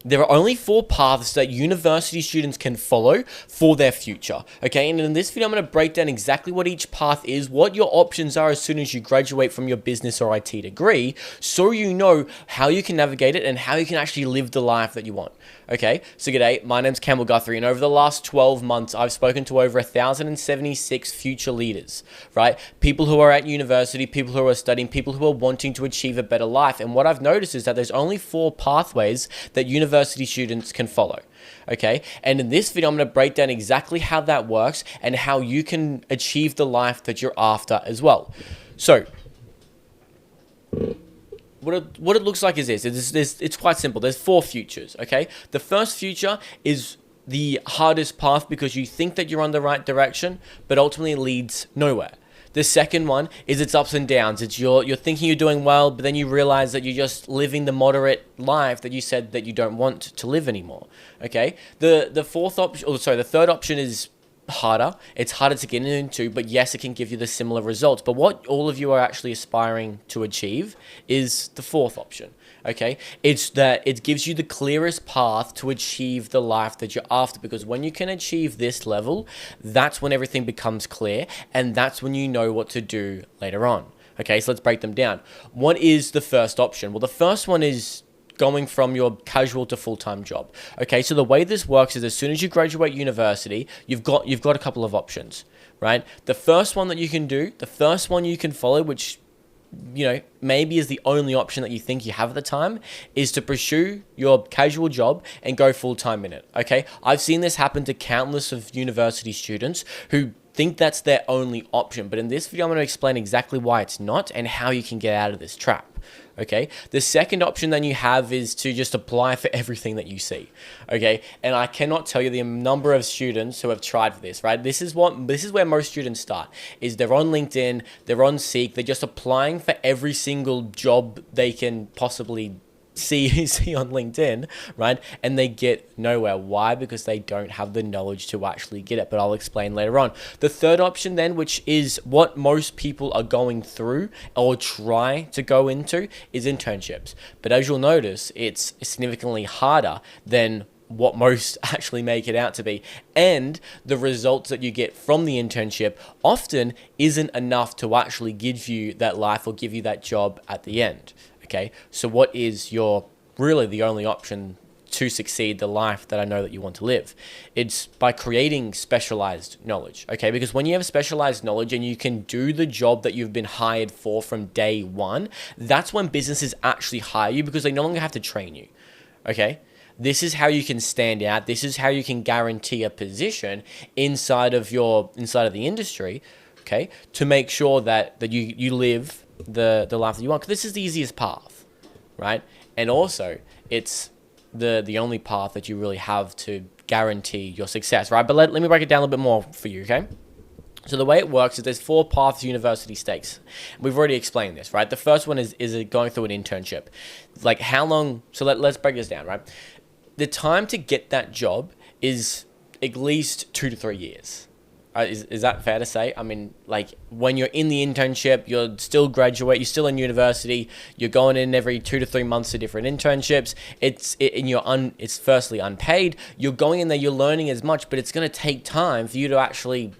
There are only 4 paths that university students can follow for their future, okay? And in this video, I'm going to break down exactly what each path is, what your options are as soon as you graduate from your business or IT degree, so you know how you can navigate it and how you can actually live the life that you want, okay? So g'day, my name's Campbell Guthrie, and over the last 12 months, I've spoken to over 1,076 future leaders, right? People who are at university, people who are studying, people who are wanting to achieve a better life. And what I've noticed is that there's only 4 pathways that university students can follow, okay? And in this video, I'm going to break down exactly how that works and how you can achieve the life that you're after as well. So what it looks like is this. It's quite simple. There's 4 futures, okay? The first future is the hardest path because you think that you're on the right direction, but ultimately leads nowhere. The second one is its ups and downs. It's you're thinking you're doing well, but then you realize that you're just living the moderate life that you said that you don't want to live anymore. Okay? The third option is harder. It's harder to get into, but yes, it can give you the similar results. But what all of you are actually aspiring to achieve is the 4th option. Okay, it's that it gives you the clearest path to achieve the life that you're after, because when you can achieve this level, that's when everything becomes clear, and that's when you know what to do later on. Okay, so let's break them down. What is the first option? Well, the first one is going from your casual to full-time job. Okay, so the way this works is as soon as you graduate university, you've got a couple of options, right? The first one that you can do, the first one you can follow, which maybe is the only option that you think you have at the time, is to pursue your casual job and go full-time in it, okay? I've seen this happen to countless of university students who think that's their only option, but in this video, I'm going to explain exactly why it's not and how you can get out of this trap. Okay, the second option then you have is to just apply for everything that you see. Okay, and I cannot tell you the number of students who have tried for this, right? This is where most students start, is they're on LinkedIn, they're on Seek, they're just applying for every single job they can possibly see on LinkedIn, right? And they get nowhere. Why? Because they don't have the knowledge to actually get it, but I'll explain later on. The third option then, which is what most people are going through or try to go into, is internships. But as you'll notice, it's significantly harder than what most actually make it out to be, and the results that you get from the internship often isn't enough to actually give you that life or give you that job at the end. Okay, so what is really the only option to succeed the life that I know that you want to live? It's by creating specialized knowledge, okay? Because when you have specialized knowledge and you can do the job that you've been hired for from day one, that's when businesses actually hire you, because they no longer have to train you, okay? This is how you can stand out. This is how you can guarantee a position inside of the industry, okay? To make sure that you live the life that you want. Because this is the easiest path, right? And also, it's the only path that you really have to guarantee your success, right? But let me break it down a little bit more for you, okay? So the way it works is there's 4 paths university takes. We've already explained this, right? The first one is going through an internship. Like how long? So let's break this down, right? The time to get that job is at least 2 to 3 years. Is that fair to say? I mean, like when you're in the internship, you're still in university, you're going in every 2 to 3 months to different internships. It's firstly unpaid. You're going in there, you're learning as much, but it's going to take time for you to actually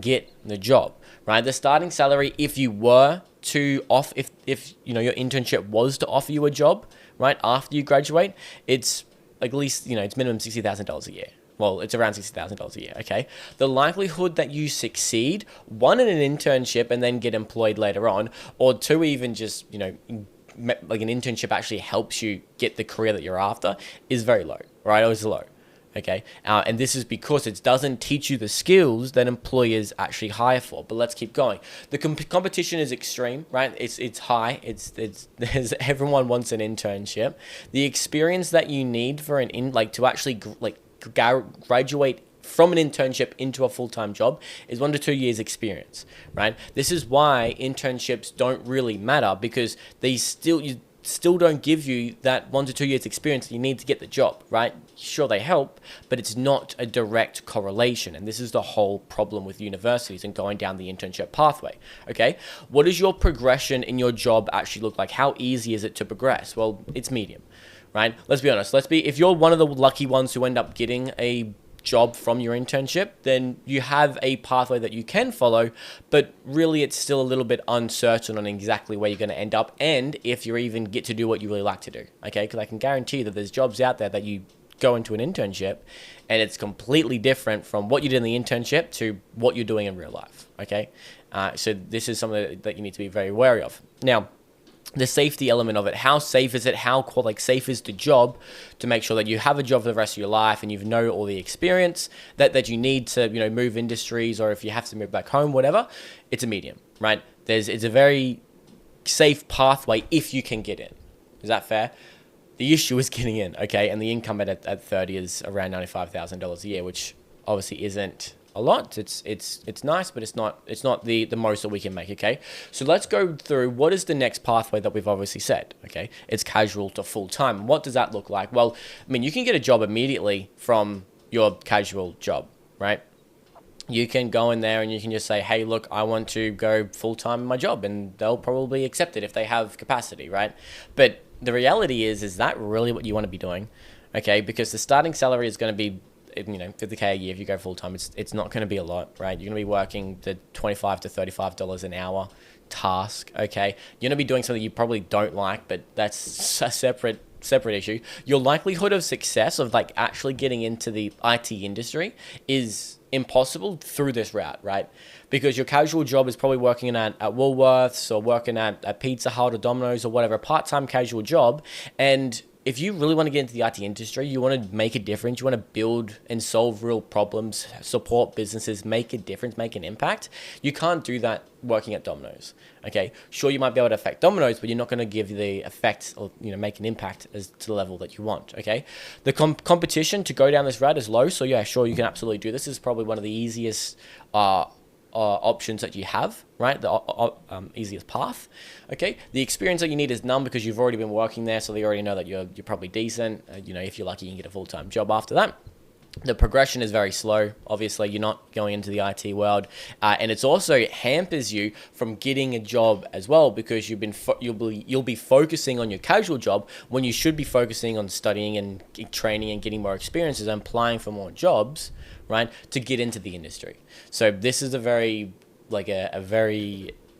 get the job, right? The starting salary, if your internship was to offer you a job, right, after you graduate, it's at least, it's minimum $60,000 a year. Well, it's around $60,000 a year, okay? The likelihood that you succeed, 1, in an internship and then get employed later on, or 2, even just, like an internship actually helps you get the career that you're after, is very low, right? It was low, okay? And this is because it doesn't teach you the skills that employers actually hire for. But let's keep going. The competition is extreme, right? It's high. Everyone wants an internship. The experience that you need for to actually graduate from an internship into a full-time job is 1 to 2 years experience, right? This is why internships don't really matter, because you still don't give you that 1 to 2 years experience that you need to get the job, right? Sure, they help, but it's not a direct correlation. And this is the whole problem with universities and going down the internship pathway, okay? What does your progression in your job actually look like? How easy is it to progress? Well, it's medium, right? Let's be honest. If you're one of the lucky ones who end up getting a job from your internship, then you have a pathway that you can follow, but really it's still a little bit uncertain on exactly where you're going to end up and if you even get to do what you really like to do, okay? Because I can guarantee that there's jobs out there that you go into an internship and it's completely different from what you did in the internship to what you're doing in real life, okay? So this is something that you need to be very wary of. Now, the safety element of it, how safe is it? How safe is the job to make sure that you have a job for the rest of your life and you've know all the experience that you need to, move industries, or if you have to move back home, whatever. It's a medium, right? It's a very safe pathway if you can get in. Is that fair? The issue is getting in, okay? And the income at 30 is around $95,000 a year, which obviously isn't a lot. It's nice, but it's not the most that we can make, okay? So let's go through what is the next pathway that we've obviously said, okay? It's casual to full-time. What does that look like? Well, I mean, you can get a job immediately from your casual job, right? You can go in there and you can just say, hey, look, I want to go full-time in my job, and they'll probably accept it if they have capacity, right? But the reality is that really what you want to be doing, okay? Because the starting salary is going to be, $50K a year. If you go full-time, it's not going to be a lot, right? You're going to be working the $25 to $35 an hour task, okay? You're going to be doing something you probably don't like, but that's a separate issue. Your likelihood of success of actually getting into the IT industry is impossible through this route, right? Because your casual job is probably working at Woolworths or working at Pizza Hut or Domino's or whatever, a part-time casual job. And if you really want to get into the IT industry, you want to make a difference, you want to build and solve real problems, support businesses, make a difference, make an impact, you can't do that working at Domino's, okay? Sure, you might be able to affect Domino's, but you're not going to give the effect or, make an impact as to the level that you want, okay? The competition to go down this route is low, so yeah, sure, you can absolutely do this. This is probably one of the easiest options that you have, right? The easiest path, okay? The experience that you need is none because you've already been working there, so they already know that you're probably decent. If you're lucky, you can get a full-time job after that. The progression is very slow. Obviously, you're not going into the IT world, and it's also hampers you from getting a job as well because you'll be focusing on your casual job when you should be focusing on studying and training and getting more experiences and applying for more jobs, right, to get into the industry. So this is a very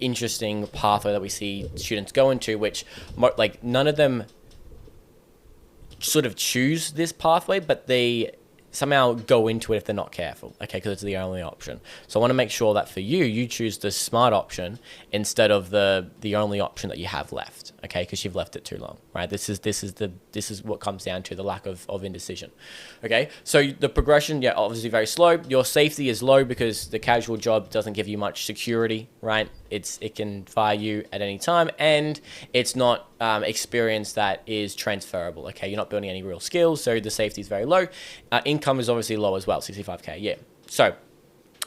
interesting pathway that we see students go into, which none of them sort of choose this pathway, but they somehow go into it if they're not careful, okay, because it's the only option. So I want to make sure that for you choose the smart option instead of the only option that you have left, okay, because you've left it too long, right? This is what comes down to the lack of indecision, okay? So the progression, yeah, obviously very slow. Your safety is low because the casual job doesn't give you much security, right? It can fire you at any time, and it's not experience that is transferable, okay? You're not building any real skills, so the safety is very low. Income is obviously low as well, $65K a year. So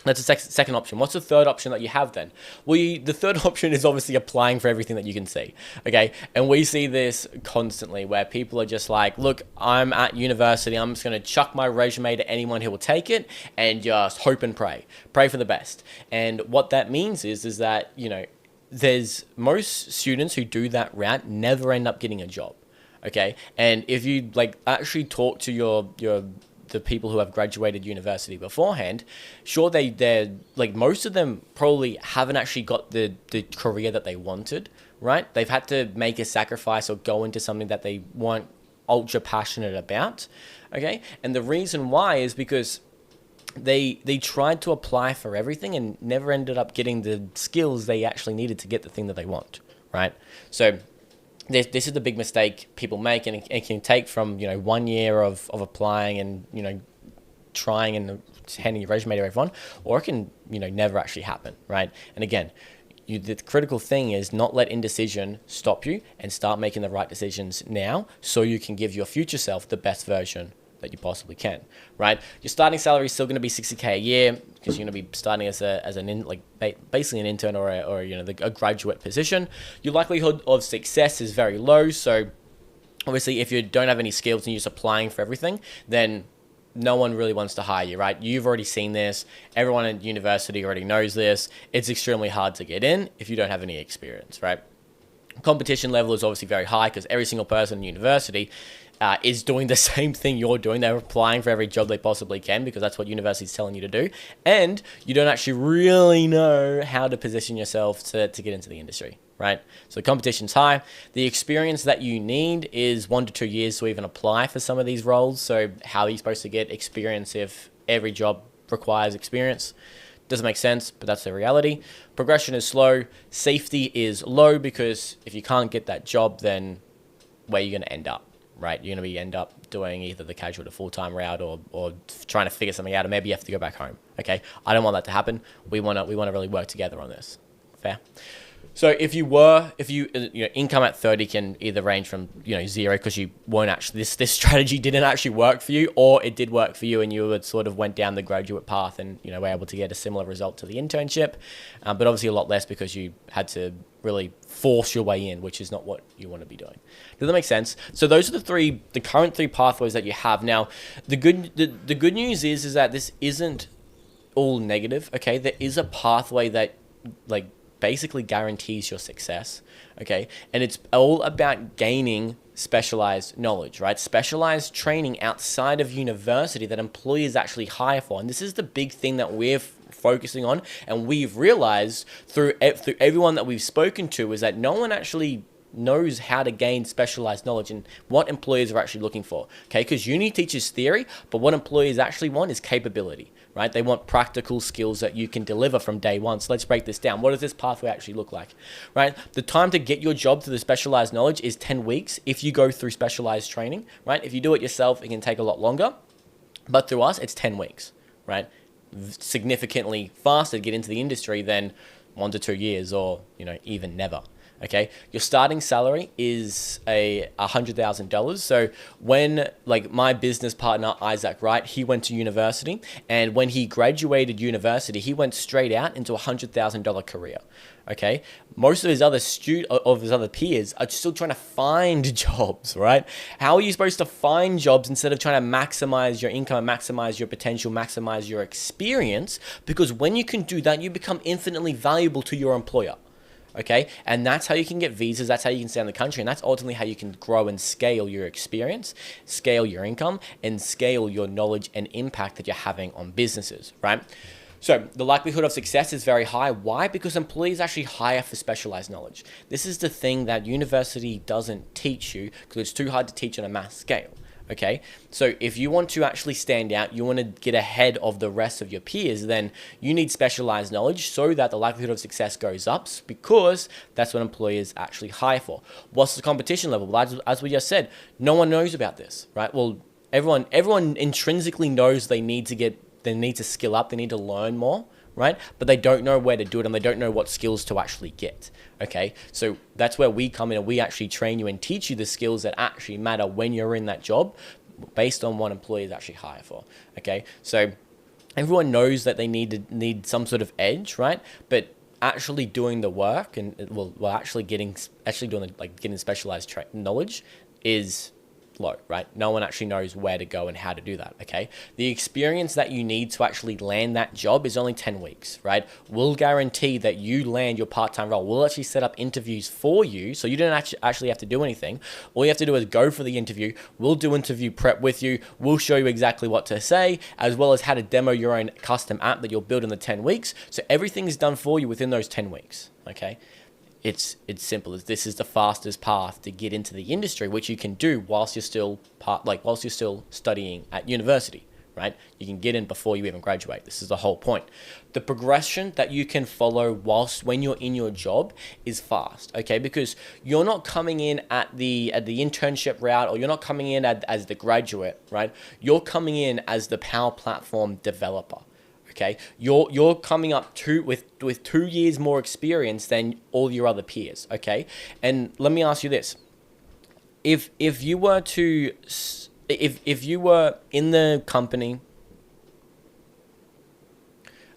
that's the second option. What's the third option that you have then? Well, the third option is obviously applying for everything that you can see, okay? And we see this constantly where people are just like, look, I'm at university. I'm just going to chuck my resume to anyone who will take it and just hope and pray. Pray for the best. And what that means is that, there's most students who do that route never end up getting a job, okay? And if you actually talk to the people who have graduated university beforehand, sure, they're most of them probably haven't actually got the career that they wanted, right? They've had to make a sacrifice or go into something that they weren't ultra passionate about, okay? And the reason why is because they tried to apply for everything and never ended up getting the skills they actually needed to get the thing that they want, right? So this is the big mistake people make, and it can take from 1 year of applying and trying and handing your resume to everyone, or it can never actually happen, right? And again, the critical thing is not let indecision stop you and start making the right decisions now so you can give your future self the best version that you possibly can, right? Your starting salary is still going to be $60K a year because you're going to be starting as basically an intern or a graduate position. Your likelihood of success is very low. So obviously, if you don't have any skills and you're just applying for everything, then no one really wants to hire you, right? You've already seen this. Everyone at university already knows this. It's extremely hard to get in if you don't have any experience, right? Competition level is obviously very high because every single person in university is doing the same thing you're doing. They're applying for every job they possibly can because that's what university's telling you to do. And you don't actually really know how to position yourself to get into the industry, right? So the competition's high. The experience that you need is 1 to 2 years to even apply for some of these roles. So how are you supposed to get experience if every job requires experience? Doesn't make sense, but that's the reality. Progression is slow. Safety is low because if you can't get that job, then where are you going to end up, right? You're going to end up doing either the casual to full-time route or trying to figure something out, and maybe you have to go back home. Okay, I don't want that to happen. We want to really work together on this. Fair. So if you income at 30 can either range from, zero because you won't actually, this strategy didn't actually work for you, or it did work for you and you would sort of went down the graduate path and, were able to get a similar result to the internship, but obviously a lot less because you had to really force your way in, which is not what you want to be doing. Does that make sense? So those are the current 3 pathways that you have. Now, the good news is that this isn't all negative, okay? There is a pathway that, basically guarantees your success, okay? And it's all about gaining specialized knowledge, right? Specialized training outside of university that employers actually hire for. And this is the big thing that we're focusing on, and we've realized through everyone that we've spoken to is that no one actually knows how to gain specialized knowledge and what employers are actually looking for, okay? Because uni teaches theory, but what employers actually want is capability, right? They want practical skills that you can deliver from day one. So let's break this down. What does this pathway actually look like, right? The time to get your job to the specialized knowledge is 10 weeks if you go through specialized training, right? If you do it yourself, it can take a lot longer, but through us, it's 10 weeks, right? Significantly faster to get into the industry than 1 to 2 years or, even never. Okay, your starting salary is $100,000. So when my business partner, Isaac Wright, he went to university, and when he graduated university, he went straight out into $100,000 career. Okay, most of his other peers are still trying to find jobs, right? How are you supposed to find jobs instead of trying to maximize your income, maximize your potential, maximize your experience? Because when you can do that, you become infinitely valuable to your employer. Okay, and that's how you can get visas, that's how you can stay in the country, and that's ultimately how you can grow and scale your experience, scale your income, and scale your knowledge and impact that you're having on businesses, right? So the likelihood of success is very high. Why? Because employees actually hire for specialized knowledge. This is the thing that university doesn't teach you because it's too hard to teach on a mass scale. Okay, so if you want to actually stand out, you want to get ahead of the rest of your peers, then you need specialized knowledge so that the likelihood of success goes up, because that's what employers actually hire for. What's the competition level? Well, as we just said, no one knows about this, right? Well, everyone intrinsically knows they need to skill up, they need to learn more, right? But they don't know where to do it, and they don't know what skills to actually get. Okay, so that's where we come in, and we actually train you and teach you the skills that actually matter when you're in that job based on what employers actually hire for. Okay, so everyone knows that they need some sort of edge, right? But actually doing the work and getting specialized knowledge is low, right? No one actually knows where to go and how to do that, okay? The experience that you need to actually land that job is only 10 weeks, right? We'll guarantee that you land your part-time role. We'll actually set up interviews for you, so you don't actually have to do anything. All you have to do is go for the interview. We'll do interview prep with you. We'll show you exactly what to say, as well as how to demo your own custom app that you'll build in the 10 weeks. So everything is done for you within those 10 weeks, okay? It's simple as this is the fastest path to get into the industry, which you can do whilst you're still studying at university, right? You can get in before you even graduate. This is the whole point. The progression that you can follow when you're in your job is fast, okay? Because you're not coming in at the internship route, or you're not coming in as the graduate, right? You're coming in as the Power Platform developer. Okay, you're coming up with 2 years more experience than all your other peers. Okay, and let me ask you this: if you were in the company,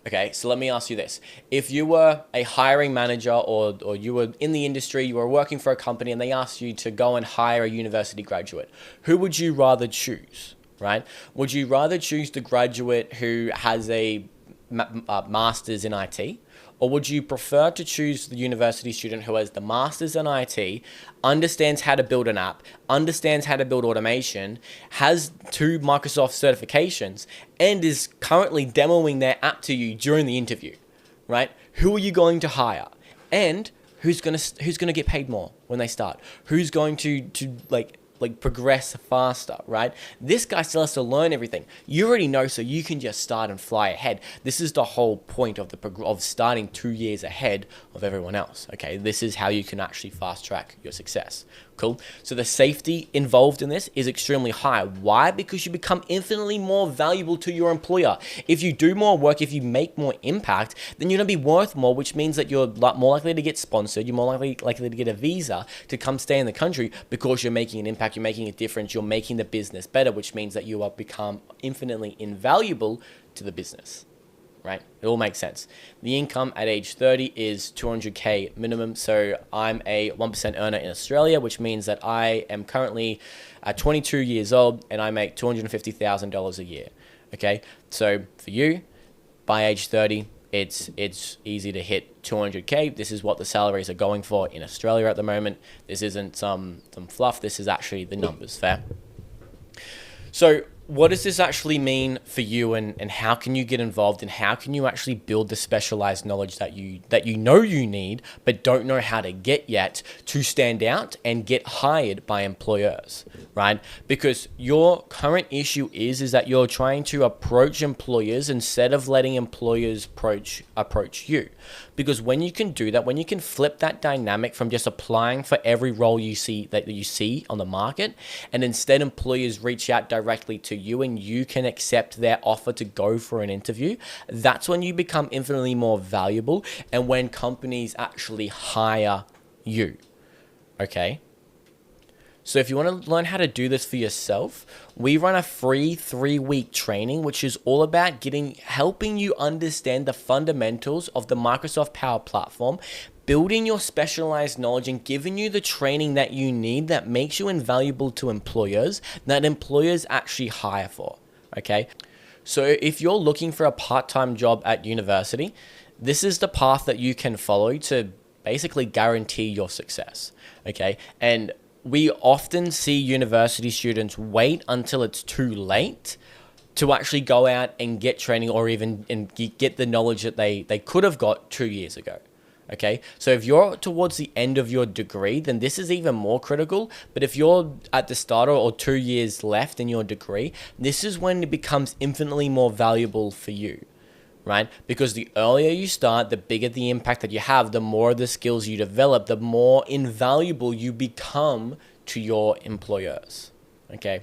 okay, so let me ask you this: if you were a hiring manager, or you were in the industry, you were working for a company, and they asked you to go and hire a university graduate, who would you rather choose? Right? Would you rather choose the graduate who has a master's in IT, Or would you prefer to choose the university student who has the master's in IT, understands how to build an app, understands how to build automation, has 2 Microsoft certifications, and is currently demoing their app to you during the interview, right? Who are you going to hire? And who's gonna get paid more when they start? Who's going to progress faster, right? This guy still has to learn everything. You already know, so you can just start and fly ahead. This is the whole point of starting 2 years ahead of everyone else. Okay, this is how you can actually fast track your success. Cool. So the safety involved in this is extremely high. Why? Because you become infinitely more valuable to your employer. If you do more work, if you make more impact, then you're going to be worth more, which means that you're more likely to get sponsored. You're more likely to get a visa to come stay in the country because you're making an impact, you're making a difference, you're making the business better, which means that you will become infinitely invaluable to the business. Right? It all makes sense. The income at age 30 is 200K minimum. So I'm a 1% earner in Australia, which means that I am currently 22 years old and I make $250,000 a year. Okay. So for you, by age 30, it's easy to hit 200K. This is what the salaries are going for in Australia at the moment. This isn't some fluff. This is actually the numbers. Fair? So what does this actually mean for you, and how can you get involved, and how can you actually build the specialized knowledge that you know you need but don't know how to get yet to stand out and get hired by employers, right? Because your current issue is that you're trying to approach employers instead of letting employers approach you. Because when you can do that, when you can flip that dynamic from just applying for every role you see on the market, and instead employers reach out directly to you and you can accept their offer to go for an interview, that's when you become infinitely more valuable and when companies actually hire you. Okay? So if you want to learn how to do this for yourself, we run a free 3-week training, which is all about helping you understand the fundamentals of the Microsoft Power Platform, building your specialized knowledge and giving you the training that you need that makes you invaluable to employers, that employers actually hire for. Okay? So if you're looking for a part-time job at university, this is the path that you can follow to basically guarantee your success. Okay? And we often see university students wait until it's too late to actually go out and get training or even get the knowledge that they could have got 2 years ago. Okay, so if you're towards the end of your degree, then this is even more critical. But if you're at the start or 2 years left in your degree, this is when it becomes infinitely more valuable for you. Right? Because the earlier you start, the bigger the impact that you have, the more of the skills you develop, the more invaluable you become to your employers. Okay?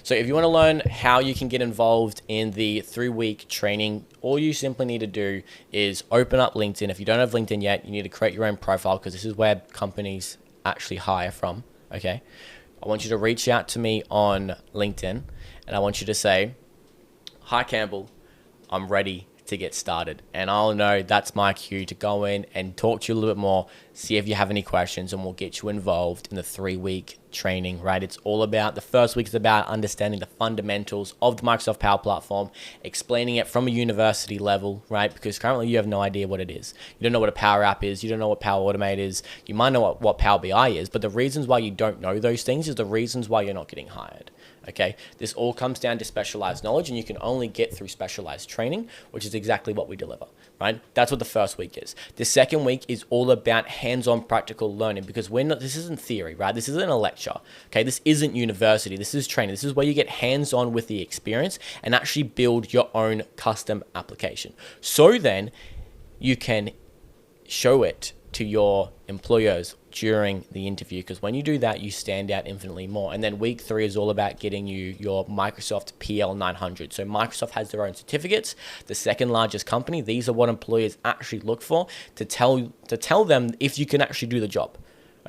So if you want to learn how you can get involved in the 3-week training, all you simply need to do is open up LinkedIn. If you don't have LinkedIn yet, you need to create your own profile because this is where companies actually hire from. Okay? I want you to reach out to me on LinkedIn and I want you to say, "Hi Campbell, I'm ready to get started." And I'll know that's my cue to go in and talk to you a little bit more, see if you have any questions, and we'll get you involved in the 3-week training, right? It's all about, the first week is about understanding the fundamentals of the Microsoft Power Platform, explaining it from a university level, right? Because currently you have no idea what it is. You don't know what a Power App is. You don't know what Power Automate is. You might know what Power BI is, but the reasons why you don't know those things is the reasons why you're not getting hired. Okay, this all comes down to specialized knowledge, and you can only get through specialized training, which is exactly what we deliver, right? That's what the first week is. The second week is all about hands-on practical learning, because this isn't theory, right? This isn't a lecture, okay? This isn't university. This is training. This is where you get hands-on with the experience and actually build your own custom application. So then you can show it to your employers during the interview, because when you do that, you stand out infinitely more. And then week 3 is all about getting you your Microsoft PL900. So Microsoft has their own certificates, the second largest company. These are what employers actually look for to tell them if you can actually do the job.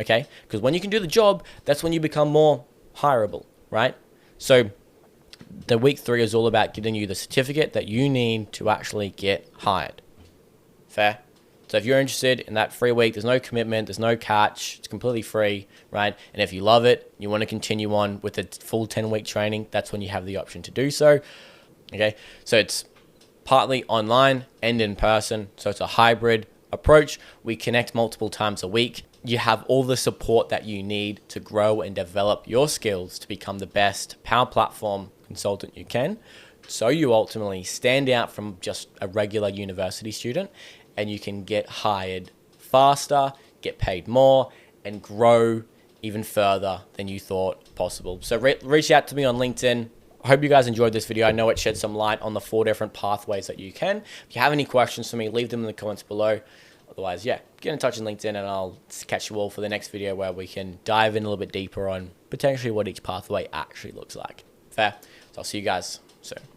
Okay? Because when you can do the job, that's when you become more hireable, right? So the week 3 is all about getting you the certificate that you need to actually get hired. Fair? So if you're interested in that free week, there's no commitment, there's no catch, it's completely free, right? And if you love it, you want to continue on with the full 10-week training, that's when you have the option to do so. Okay, so it's partly online and in person. So it's a hybrid approach. We connect multiple times a week. You have all the support that you need to grow and develop your skills to become the best Power Platform consultant you can. So you ultimately stand out from just a regular university student and you can get hired faster, get paid more, and grow even further than you thought possible. So reach out to me on LinkedIn. I hope you guys enjoyed this video. I know it shed some light on the 4 different pathways that you can. If you have any questions for me, leave them in the comments below. Otherwise, yeah, get in touch on LinkedIn and I'll catch you all for the next video where we can dive in a little bit deeper on potentially what each pathway actually looks like. Fair? So I'll see you guys soon.